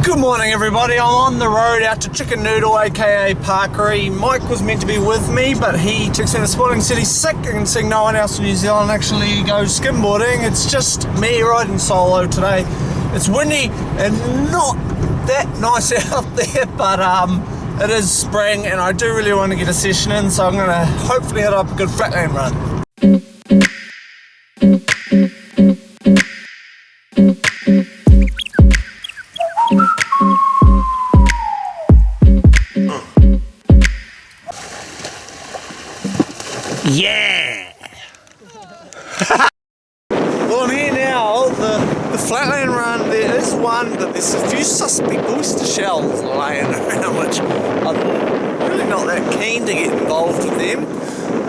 Good morning everybody, I'm on the road out to Chicken Noodle aka Parkery. Mike was meant to be with me but he took Centre Sporting, said he's sick and seeing no one else in New Zealand actually goes skimboarding. It's just me riding solo today. It's windy and not that nice out there, but it is spring and I do really want to get a session in, so I'm going to hopefully hit up a good flatland run. Yeah! Well, I'm here now. The flatland run, there is one, but there's a few suspect oyster shells laying around, which I'm really not that keen to get involved with them.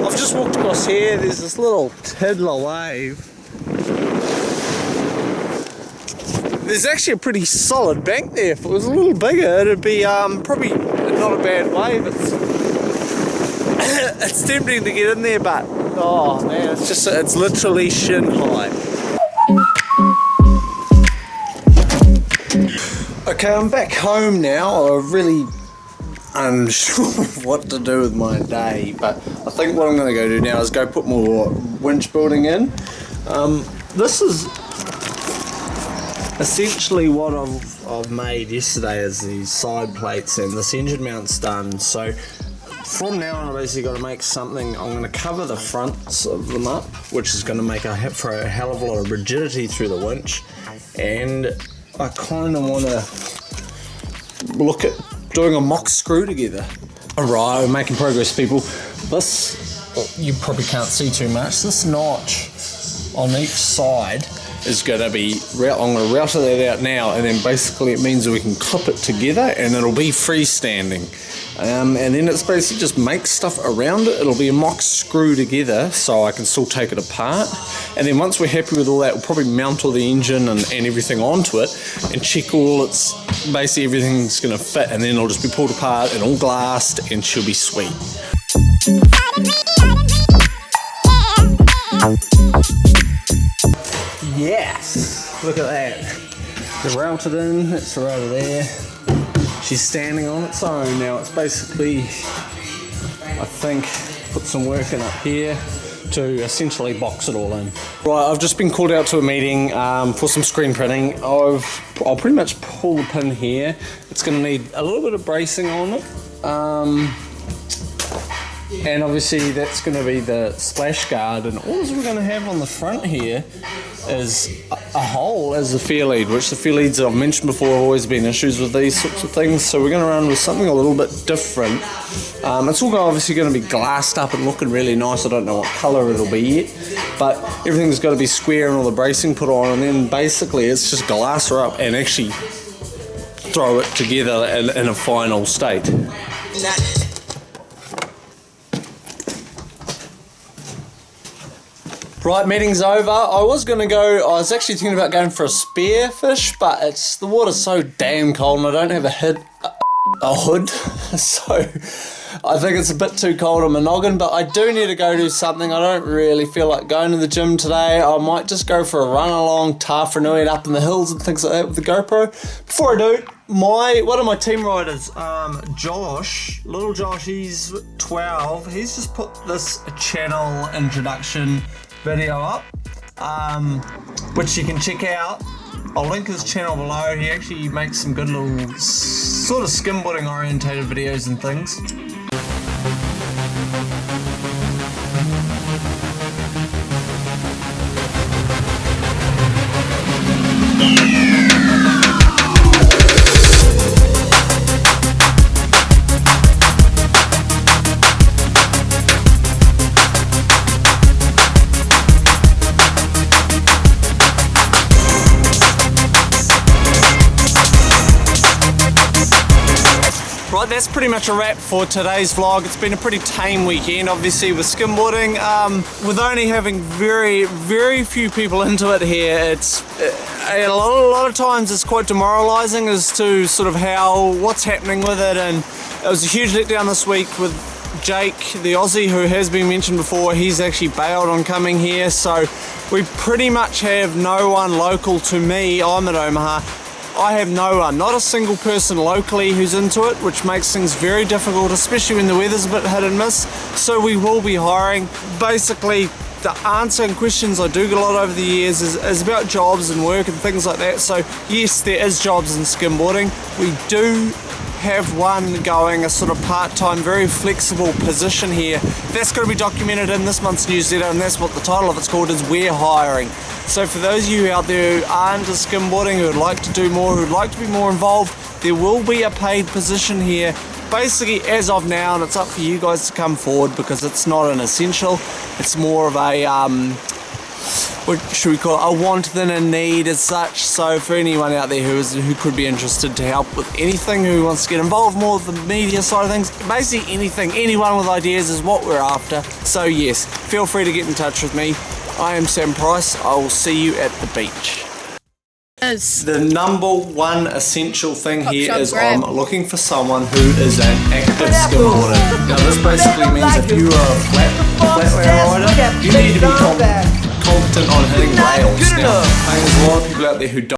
I've just walked across here, there's this little tiddler wave. There's actually a pretty solid bank there. If it was a little bigger, it'd be probably not a bad wave. It's tempting to get in there, but oh man, it's literally shin high. Okay, I'm back home now. I'm really unsure what to do with my day, but I think what I'm going to go do now is go put more winch building in. This is essentially what I've made yesterday, is these side plates and this engine mount's done. So from now on, I basically got to make something. I'm going to cover the fronts of them up, which is going to make for a hell of a lot of rigidity through the winch. And I kind of want to look at doing a mock screw together. Alright, we're making progress, people. This, you probably can't see too much, this notch on each side is going to be, I'm going to router that out now, and then basically it means that we can clip it together and it'll be freestanding. And then it's basically just make stuff around it. It'll be a mock screw together so I can still take it apart. And then once we're happy with all that, we'll probably mount all the engine and everything onto it and check basically everything's going to fit, and then it'll just be pulled apart and all glassed and she'll be sweet. Yes, look at that. They're routed in, it's right over there. She's standing on its own now. It's basically, I think, put some work in up here to essentially box it all in. Right, I've just been called out to a meeting for some screen printing. I'll pretty much pull the pin here. It's going to need a little bit of bracing on it. And obviously that's going to be the splash guard, and all we're going to have on the front here is a hole as the fair lead, which the fair leads I've mentioned before have always been issues with these sorts of things, so we're going to run with something a little bit different. It's all obviously going to be glassed up and looking really nice. I don't know what colour it'll be yet, but everything's got to be square and all the bracing put on, and then basically it's just glass her up and actually throw it together in a final state. Right, meeting's over. I was actually thinking about going for a spearfish, but the water's so damn cold and I don't have a hood, so I think it's a bit too cold on my noggin, but I do need to go do something. I don't really feel like going to the gym today. I might just go for a run along Tawhanui and up in the hills and things like that with the GoPro. Before I do, one of my team riders, Josh, little Josh, he's 12, he's just put this channel introduction video up, which you can check out. I'll link his channel below. He actually makes some good little sort of skimboarding orientated videos and things. Right, that's pretty much a wrap for today's vlog. It's been a pretty tame weekend, obviously, with skimboarding. With only having very, very few people into it here, it's a lot of times it's quite demoralising as to sort of what's happening with it. And it was a huge letdown this week with Jake, the Aussie, who has been mentioned before. He's actually bailed on coming here, so we pretty much have no one local to me. I'm at Omaha. I have no one, not a single person locally who's into it, which makes things very difficult, especially when the weather's a bit hit and miss. So we will be hiring. Basically, the answering questions I do get a lot over the years is about jobs and work and things like that. So yes, there is jobs in skimboarding. We do have one going, a sort of part-time, very flexible position here. That's going to be documented in this month's newsletter, and that's what the title of it's called, is We're Hiring. So for those of you out there who are into skimboarding, who would like to do more, who would like to be more involved, there will be a paid position here, basically as of now, and it's up for you guys to come forward because it's not an essential. It's more of a what should we call it, a want than a need as such. So for anyone out there who could be interested to help with anything, who wants to get involved more with the media side of things, basically anything, anyone with ideas is what we're after. So yes, feel free to get in touch with me. I am Sam Price. I will see you at the beach. The number one essential thing here is I'm looking for someone who is an active skimboarder. Now this basically means if you are a flat rider, you need to be competent on hitting rails. Now, there's a lot of people out there who don't